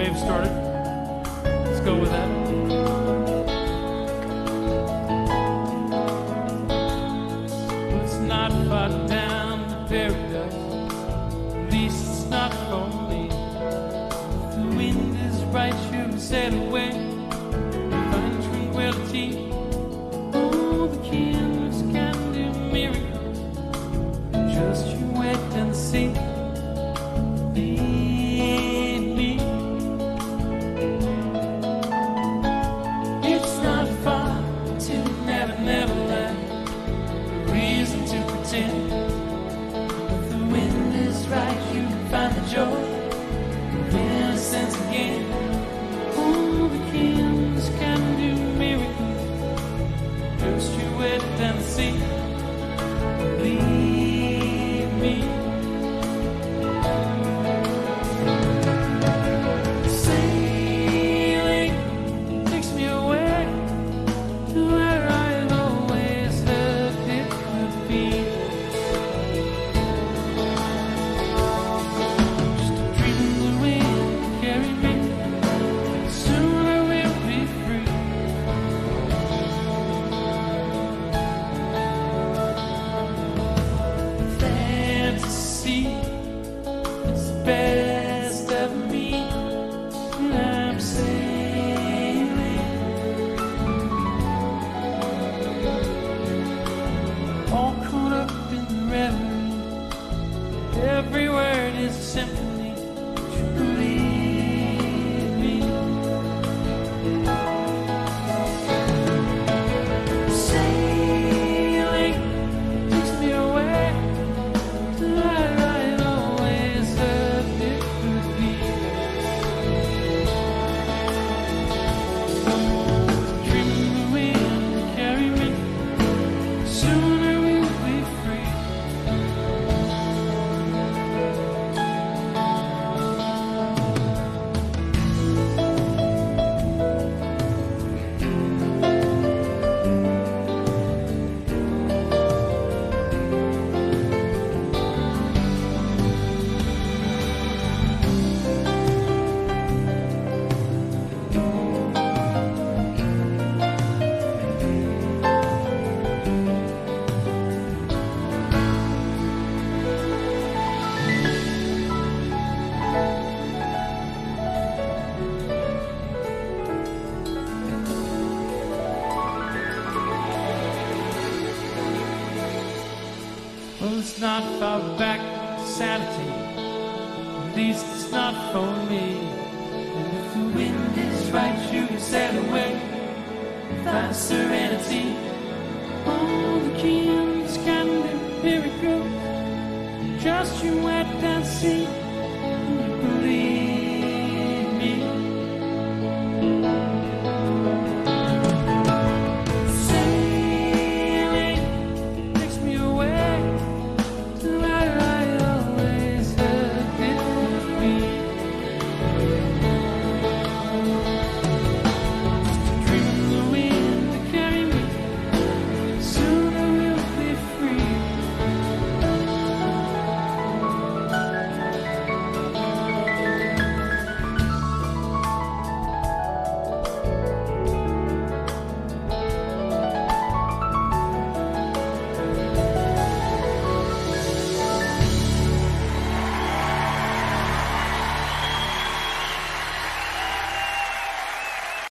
wave started. Let's go with that. Well, it's not far down to paradise. At least it's not for me. If the wind is right, you can sail away. Find tranquility. Oh, the kings can do miracles. Just you wait and see. Every word is a symphony. Would you believe me? Sailing takes me away to where I'd always hoped it could be. Dreaming the wind carry me. Sooner we'll be free. Well, it's not far back to sanity. At least it's not for me. And if the wind is right, you can sail away. Find serenity. All the kings can do miracles. Just you wait and see.